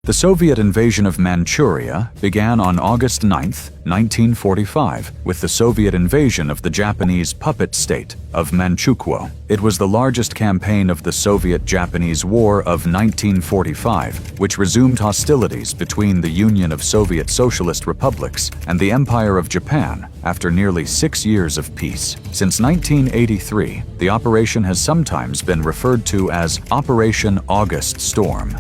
The Soviet invasion of Manchuria began on August 9, 1945, with the Soviet invasion of the Japanese puppet state of Manchukuo. It was the largest campaign of the Soviet-Japanese War of 1945, which resumed hostilities between the Union of Soviet Socialist Republics and the Empire of Japan after nearly 6 years of peace. Since 1983, the operation has sometimes been referred to as Operation August Storm.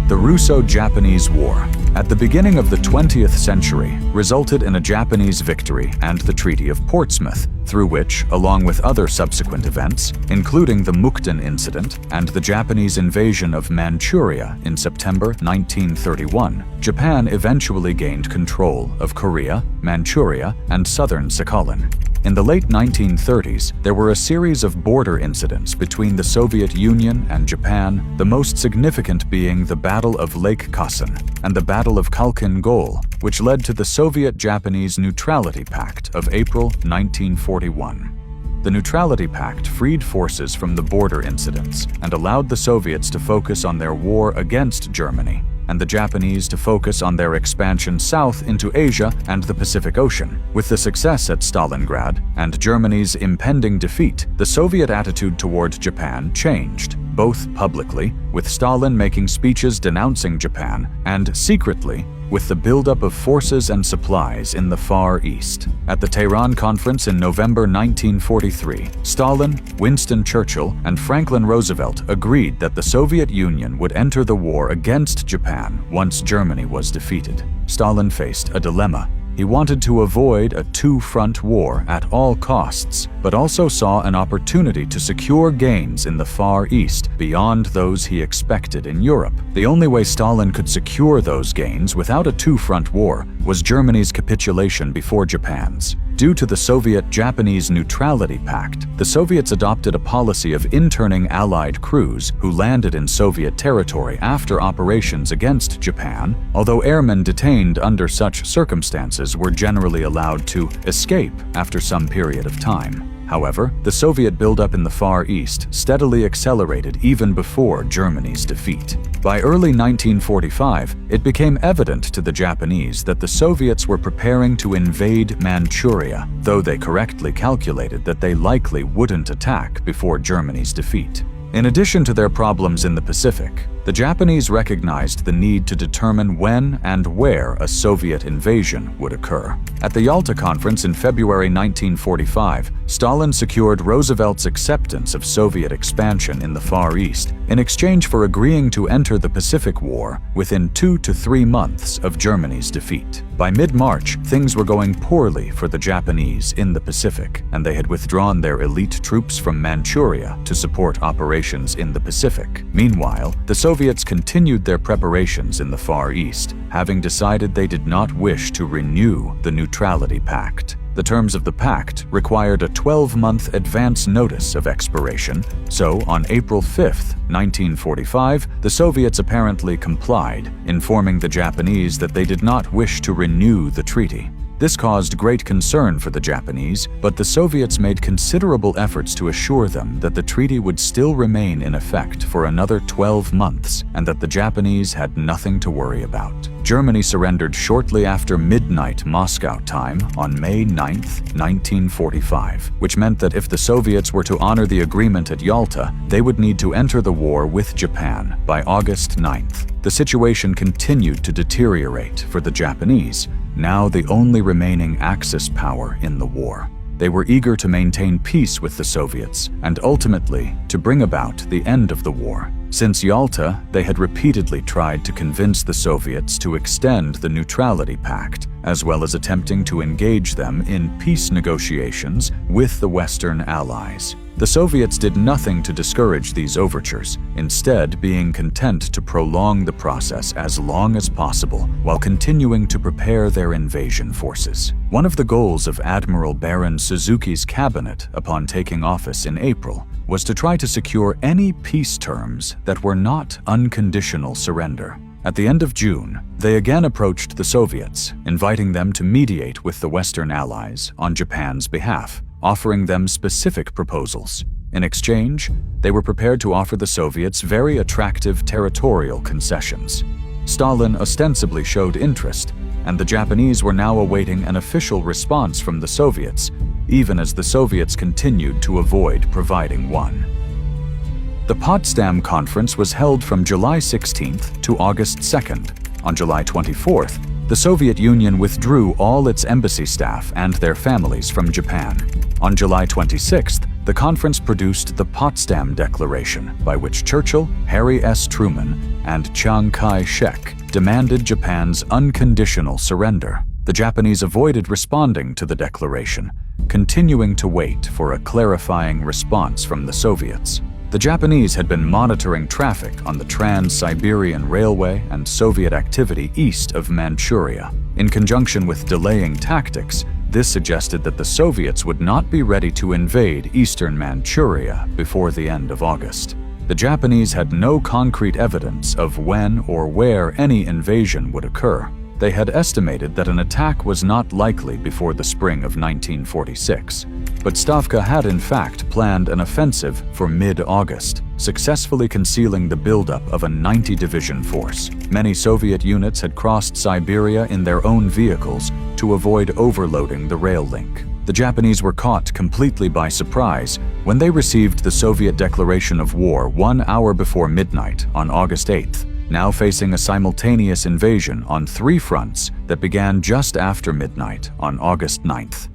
The Russo-Japanese War, at the beginning of the 20th century, resulted in a Japanese victory and the Treaty of Portsmouth, through which, along with other subsequent events, including the Mukden Incident and the Japanese invasion of Manchuria in September 1931, Japan eventually gained control of Korea, Manchuria, and southern Sakhalin. In the late 1930s, there were a series of border incidents between the Soviet Union and Japan, the most significant being the Battle of Lake Khasan and the Battle of Khalkhin Gol, which led to the Soviet-Japanese Neutrality Pact of April 1941. The Neutrality Pact freed forces from the border incidents and allowed the Soviets to focus on their war against Germany, and the Japanese to focus on their expansion south into Asia and the Pacific Ocean. With the success at Stalingrad and Germany's impending defeat, the Soviet attitude toward Japan changed, both publicly, with Stalin making speeches denouncing Japan, and secretly, with the buildup of forces and supplies in the Far East. At the Tehran Conference in November 1943, Stalin, Winston Churchill, and Franklin Roosevelt agreed that the Soviet Union would enter the war against Japan once Germany was defeated. Stalin faced a dilemma. He wanted to avoid a two-front war at all costs, but also saw an opportunity to secure gains in the Far East beyond those he expected in Europe. The only way Stalin could secure those gains without a two-front war was Germany's capitulation before Japan's. Due to the Soviet-Japanese Neutrality Pact, the Soviets adopted a policy of interning Allied crews who landed in Soviet territory after operations against Japan, although airmen detained under such circumstances were generally allowed to escape after some period of time. However, the Soviet buildup in the Far East steadily accelerated even before Germany's defeat. By early 1945, it became evident to the Japanese that the Soviets were preparing to invade Manchuria, though they correctly calculated that they likely wouldn't attack before Germany's defeat. In addition to their problems in the Pacific, the Japanese recognized the need to determine when and where a Soviet invasion would occur. At the Yalta Conference in February 1945, Stalin secured Roosevelt's acceptance of Soviet expansion in the Far East in exchange for agreeing to enter the Pacific War within 2 to 3 months of Germany's defeat. By mid-March, things were going poorly for the Japanese in the Pacific, and they had withdrawn their elite troops from Manchuria to support operations in the Pacific. Meanwhile, the Soviets continued their preparations in the Far East, having decided they did not wish to renew the Neutrality Pact. The terms of the pact required a 12-month advance notice of expiration, so on April 5, 1945, the Soviets apparently complied, informing the Japanese that they did not wish to renew the treaty. This caused great concern for the Japanese, but the Soviets made considerable efforts to assure them that the treaty would still remain in effect for another 12 months and that the Japanese had nothing to worry about. Germany surrendered shortly after midnight Moscow time on May 9, 1945, which meant that if the Soviets were to honor the agreement at Yalta, they would need to enter the war with Japan by August 9th. The situation continued to deteriorate for the Japanese, now the only remaining Axis power in the war. They were eager to maintain peace with the Soviets and ultimately to bring about the end of the war. Since Yalta, they had repeatedly tried to convince the Soviets to extend the Neutrality Pact, as well as attempting to engage them in peace negotiations with the Western Allies. The Soviets did nothing to discourage these overtures, instead being content to prolong the process as long as possible while continuing to prepare their invasion forces. One of the goals of Admiral Baron Suzuki's cabinet upon taking office in April was to try to secure any peace terms that were not unconditional surrender. At the end of June, they again approached the Soviets, inviting them to mediate with the Western Allies on Japan's behalf, offering them specific proposals. In exchange, they were prepared to offer the Soviets very attractive territorial concessions. Stalin ostensibly showed interest, and the Japanese were now awaiting an official response from the Soviets, even as the Soviets continued to avoid providing one. The Potsdam Conference was held from July 16th to August 2nd. On July 24th, the Soviet Union withdrew all its embassy staff and their families from Japan. On July 26th, the conference produced the Potsdam Declaration, by which Churchill, Harry S. Truman, and Chiang Kai-shek demanded Japan's unconditional surrender. The Japanese avoided responding to the declaration, continuing to wait for a clarifying response from the Soviets. The Japanese had been monitoring traffic on the Trans-Siberian Railway and Soviet activity east of Manchuria. In conjunction with delaying tactics, this suggested that the Soviets would not be ready to invade eastern Manchuria before the end of August. The Japanese had no concrete evidence of when or where any invasion would occur. They had estimated that an attack was not likely before the spring of 1946, but Stavka had in fact planned an offensive for mid-August, successfully concealing the buildup of a 90-division force. Many Soviet units had crossed Siberia in their own vehicles to avoid overloading the rail link. The Japanese were caught completely by surprise when they received the Soviet declaration of war 1 hour before midnight on August 8th. Now facing a simultaneous invasion on 3 fronts that began just after midnight on August 9th.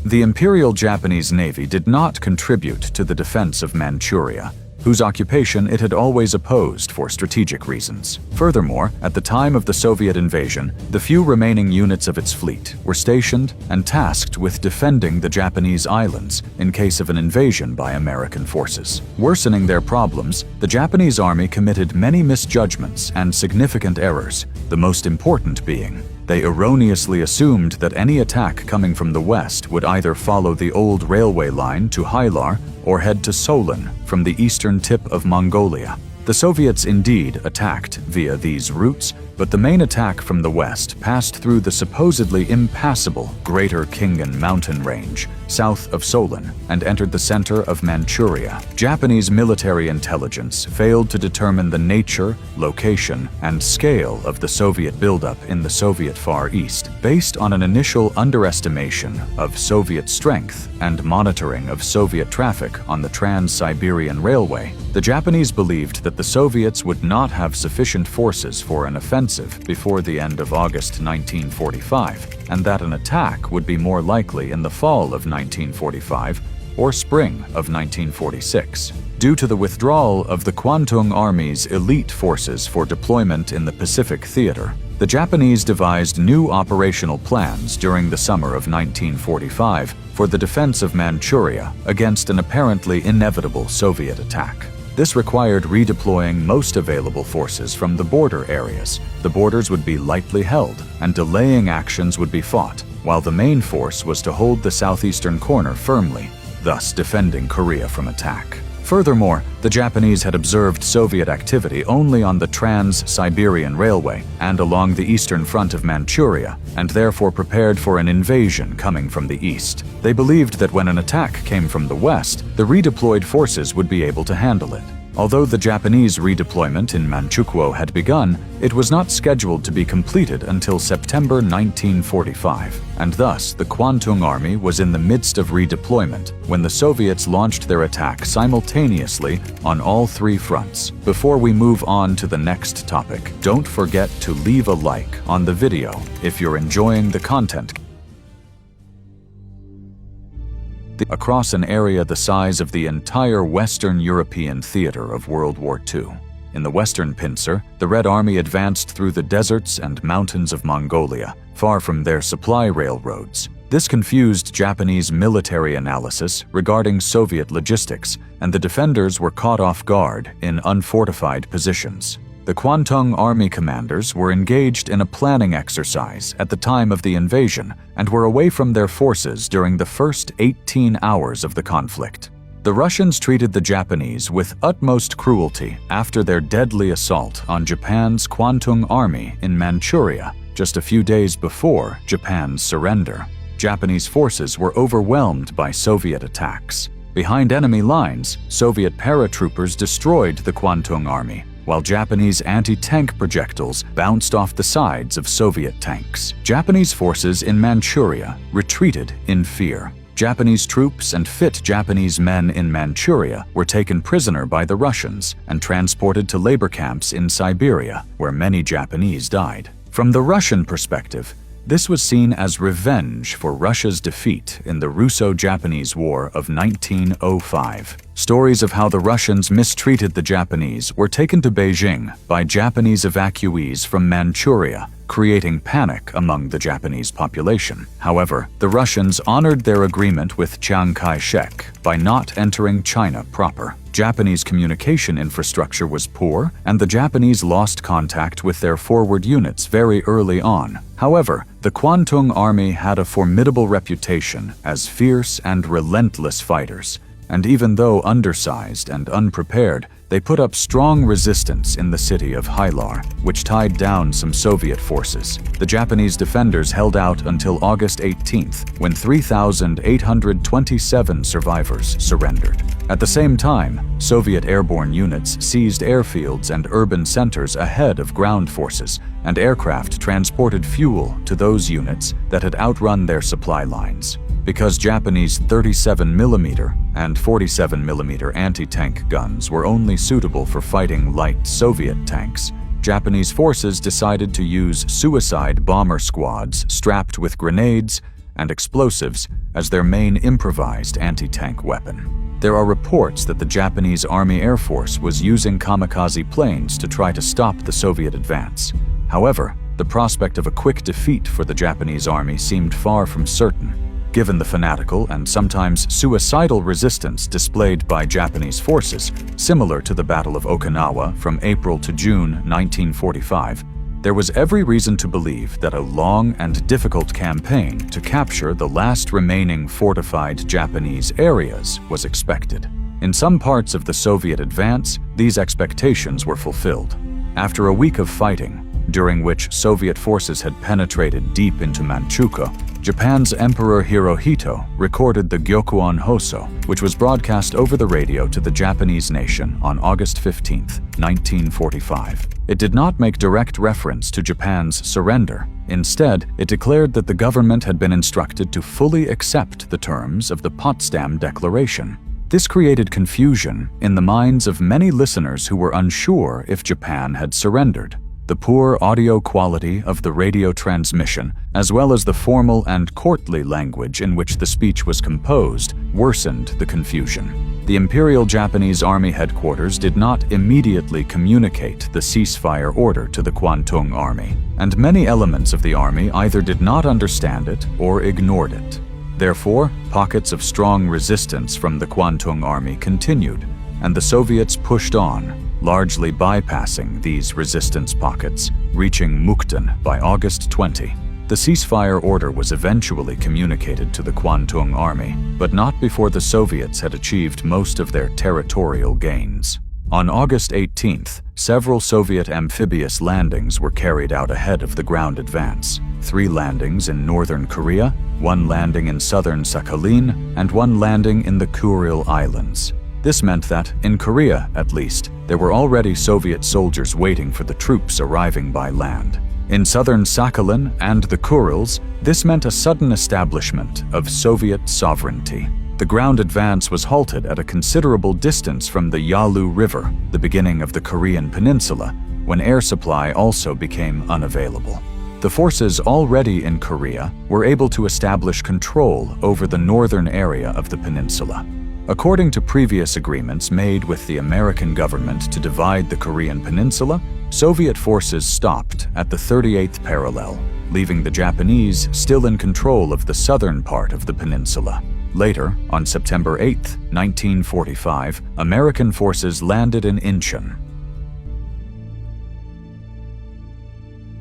The Imperial Japanese Navy did not contribute to the defense of Manchuria, whose occupation it had always opposed for strategic reasons. Furthermore, at the time of the Soviet invasion, the few remaining units of its fleet were stationed and tasked with defending the Japanese islands in case of an invasion by American forces. Worsening their problems, the Japanese army committed many misjudgments and significant errors, the most important being they erroneously assumed that any attack coming from the west would either follow the old railway line to Hylar or head to Solin from the eastern tip of Mongolia. The Soviets indeed attacked via these routes, but the main attack from the west passed through the supposedly impassable Greater Khingan mountain range, south of Solin, and entered the center of Manchuria. Japanese military intelligence failed to determine the nature, location, and scale of the Soviet buildup in the Soviet Far East. Based on an initial underestimation of Soviet strength and monitoring of Soviet traffic on the Trans-Siberian Railway, the Japanese believed that the Soviets would not have sufficient forces for an offensive before the end of August 1945, and that an attack would be more likely in the fall of 1945 or spring of 1946. Due to the withdrawal of the Kwantung Army's elite forces for deployment in the Pacific Theater, the Japanese devised new operational plans during the summer of 1945 for the defense of Manchuria against an apparently inevitable Soviet attack. This required redeploying most available forces from the border areas. The borders would be lightly held, and delaying actions would be fought, while the main force was to hold the southeastern corner firmly, thus defending Korea from attack. Furthermore, the Japanese had observed Soviet activity only on the Trans-Siberian Railway and along the eastern front of Manchuria, and therefore prepared for an invasion coming from the east. They believed that when an attack came from the west, the redeployed forces would be able to handle it. Although the Japanese redeployment in Manchukuo had begun, it was not scheduled to be completed until September 1945, and thus the Kwantung Army was in the midst of redeployment when the Soviets launched their attack simultaneously on all 3 fronts. Before we move on to the next topic, don't forget to leave a like on the video if you're enjoying the content. Across an area the size of the entire Western European theater of World War II. In the Western Pincer, the Red Army advanced through the deserts and mountains of Mongolia, far from their supply railroads. This confused Japanese military analysis regarding Soviet logistics, and the defenders were caught off guard in unfortified positions. The Kwantung Army commanders were engaged in a planning exercise at the time of the invasion and were away from their forces during the first 18 hours of the conflict. The Russians treated the Japanese with utmost cruelty after their deadly assault on Japan's Kwantung Army in Manchuria just a few days before Japan's surrender. Japanese forces were overwhelmed by Soviet attacks. Behind enemy lines, Soviet paratroopers destroyed the Kwantung Army, while Japanese anti-tank projectiles bounced off the sides of Soviet tanks. Japanese forces in Manchuria retreated in fear. Japanese troops and fit Japanese men in Manchuria were taken prisoner by the Russians and transported to labor camps in Siberia, where many Japanese died. From the Russian perspective, this was seen as revenge for Russia's defeat in the Russo-Japanese War of 1905. Stories of how the Russians mistreated the Japanese were taken to Beijing by Japanese evacuees from Manchuria, creating panic among the Japanese population. However, the Russians honored their agreement with Chiang Kai-shek by not entering China proper. Japanese communication infrastructure was poor, and the Japanese lost contact with their forward units very early on. However, the Kwantung Army had a formidable reputation as fierce and relentless fighters, and even though undersized and unprepared, they put up strong resistance in the city of Hylar, which tied down some Soviet forces. The Japanese defenders held out until August 18th, when 3,827 survivors surrendered. At the same time, Soviet airborne units seized airfields and urban centers ahead of ground forces, and aircraft transported fuel to those units that had outrun their supply lines. Because Japanese 37mm and 47mm anti-tank guns were only suitable for fighting light Soviet tanks, Japanese forces decided to use suicide bomber squads strapped with grenades and explosives as their main improvised anti-tank weapon. There are reports that the Japanese Army Air Force was using kamikaze planes to try to stop the Soviet advance. However, the prospect of a quick defeat for the Japanese army seemed far from certain, given the fanatical and sometimes suicidal resistance displayed by Japanese forces, similar to the Battle of Okinawa from April to June 1945. There was every reason to believe that a long and difficult campaign to capture the last remaining fortified Japanese areas was expected. In some parts of the Soviet advance, these expectations were fulfilled. After a week of fighting, during which Soviet forces had penetrated deep into Manchukuo, Japan's Emperor Hirohito recorded the Gyokuon Hoso, which was broadcast over the radio to the Japanese nation on August 15, 1945. It did not make direct reference to Japan's surrender. Instead, it declared that the government had been instructed to fully accept the terms of the Potsdam Declaration. This created confusion in the minds of many listeners who were unsure if Japan had surrendered. The poor audio quality of the radio transmission, as well as the formal and courtly language in which the speech was composed, worsened the confusion. The Imperial Japanese Army headquarters did not immediately communicate the ceasefire order to the Kwantung Army, and many elements of the army either did not understand it or ignored it. Therefore, pockets of strong resistance from the Kwantung Army continued, and the Soviets pushed on, largely bypassing these resistance pockets, reaching Mukden by August 20. The ceasefire order was eventually communicated to the Kwantung Army, but not before the Soviets had achieved most of their territorial gains. On August 18th, several Soviet amphibious landings were carried out ahead of the ground advance. 3 landings in northern Korea, 1 landing in southern Sakhalin, and 1 landing in the Kuril Islands. This meant that, in Korea at least, there were already Soviet soldiers waiting for the troops arriving by land. In southern Sakhalin and the Kurils, this meant a sudden establishment of Soviet sovereignty. The ground advance was halted at a considerable distance from the Yalu River, the beginning of the Korean peninsula, when air supply also became unavailable. The forces already in Korea were able to establish control over the northern area of the peninsula. According to previous agreements made with the American government to divide the Korean peninsula, Soviet forces stopped at the 38th parallel, leaving the Japanese still in control of the southern part of the peninsula. Later, on September 8, 1945, American forces landed in Incheon.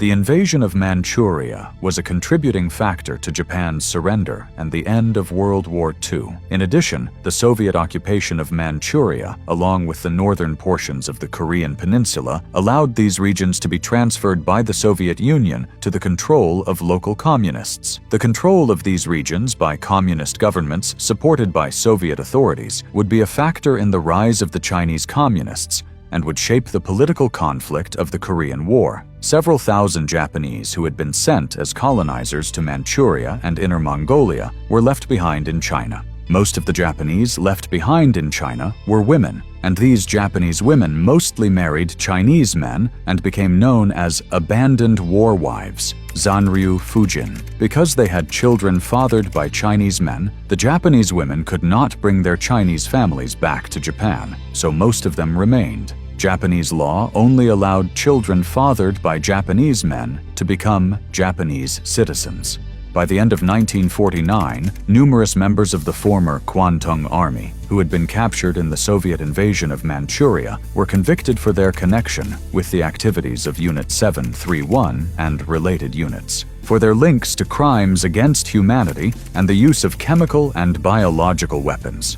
The invasion of Manchuria was a contributing factor to Japan's surrender and the end of World War II. In addition, the Soviet occupation of Manchuria, along with the northern portions of the Korean peninsula, allowed these regions to be transferred by the Soviet Union to the control of local communists. The control of these regions by communist governments supported by Soviet authorities would be a factor in the rise of the Chinese communists and would shape the political conflict of the Korean War. Several thousand Japanese who had been sent as colonizers to Manchuria and Inner Mongolia were left behind in China. Most of the Japanese left behind in China were women, and these Japanese women mostly married Chinese men and became known as abandoned war wives, Zanryu Fujin. Because they had children fathered by Chinese men, the Japanese women could not bring their Chinese families back to Japan, so most of them remained. Japanese law only allowed children fathered by Japanese men to become Japanese citizens. By the end of 1949, numerous members of the former Kwantung Army, who had been captured in the Soviet invasion of Manchuria, were convicted for their connection with the activities of Unit 731 and related units, for their links to crimes against humanity and the use of chemical and biological weapons.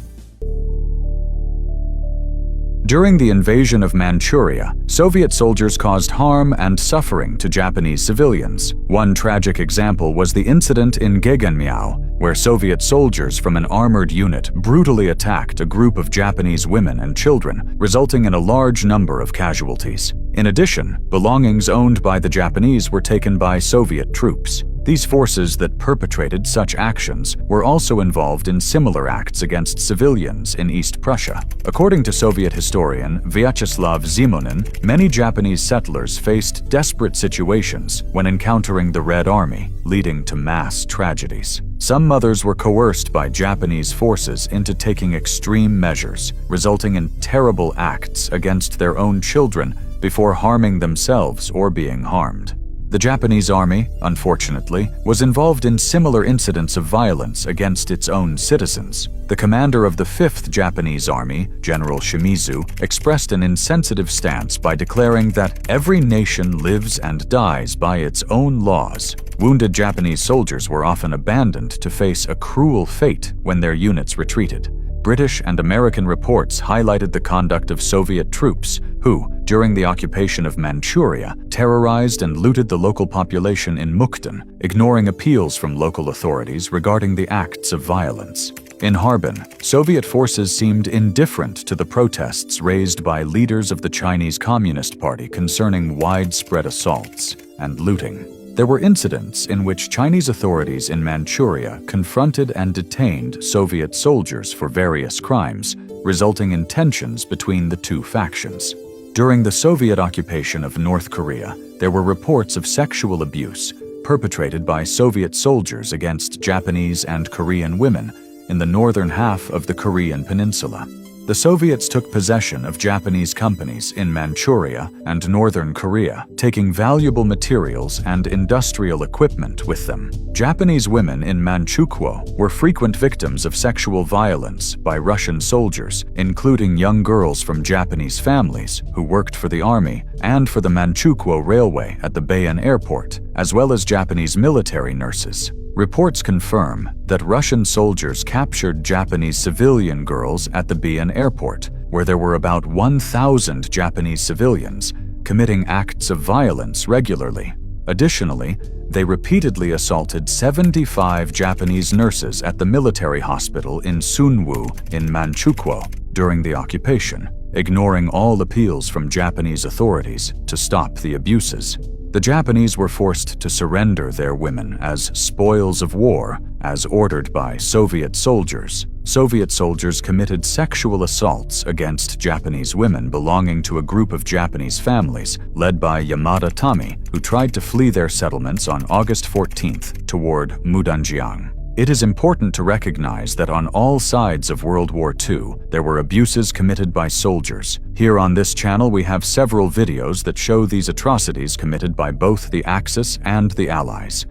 During the invasion of Manchuria, Soviet soldiers caused harm and suffering to Japanese civilians. One tragic example was the incident in Gegenmiao, where Soviet soldiers from an armored unit brutally attacked a group of Japanese women and children, resulting in a large number of casualties. In addition, belongings owned by the Japanese were taken by Soviet troops. These forces that perpetrated such actions were also involved in similar acts against civilians in East Prussia. According to Soviet historian Vyacheslav Zimonin, many Japanese settlers faced desperate situations when encountering the Red Army, leading to mass tragedies. Some mothers were coerced by Japanese forces into taking extreme measures, resulting in terrible acts against their own children before harming themselves or being harmed. The Japanese army, unfortunately, was involved in similar incidents of violence against its own citizens. The commander of the 5th Japanese Army, General Shimizu, expressed an insensitive stance by declaring that every nation lives and dies by its own laws. Wounded Japanese soldiers were often abandoned to face a cruel fate when their units retreated. British and American reports highlighted the conduct of Soviet troops who, during the occupation of Manchuria, terrorized and looted the local population in Mukden, ignoring appeals from local authorities regarding the acts of violence. In Harbin, Soviet forces seemed indifferent to the protests raised by leaders of the Chinese Communist Party concerning widespread assaults and looting. There were incidents in which Chinese authorities in Manchuria confronted and detained Soviet soldiers for various crimes, resulting in tensions between the two factions. During the Soviet occupation of North Korea, there were reports of sexual abuse perpetrated by Soviet soldiers against Japanese and Korean women in the northern half of the Korean peninsula. The Soviets took possession of Japanese companies in Manchuria and northern Korea, taking valuable materials and industrial equipment with them. Japanese women in Manchukuo were frequent victims of sexual violence by Russian soldiers, including young girls from Japanese families who worked for the army and for the Manchukuo Railway at the Bayan Airport, as well as Japanese military nurses. Reports confirm that Russian soldiers captured Japanese civilian girls at the Bayan Airport, where there were about 1,000 Japanese civilians committing acts of violence regularly. Additionally, they repeatedly assaulted 75 Japanese nurses at the military hospital in Sunwoo in Manchukuo during the occupation, ignoring all appeals from Japanese authorities to stop the abuses. The Japanese were forced to surrender their women as spoils of war, as ordered by Soviet soldiers. Soviet soldiers committed sexual assaults against Japanese women belonging to a group of Japanese families led by Yamada Tami, who tried to flee their settlements on August 14th toward Mudanjiang. It is important to recognize that on all sides of World War II, there were abuses committed by soldiers. Here on this channel, we have several videos that show these atrocities committed by both the Axis and the Allies.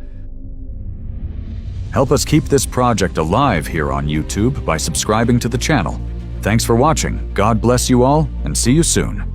Help us keep this project alive here on YouTube by subscribing to the channel. Thanks for watching, God bless you all, and see you soon.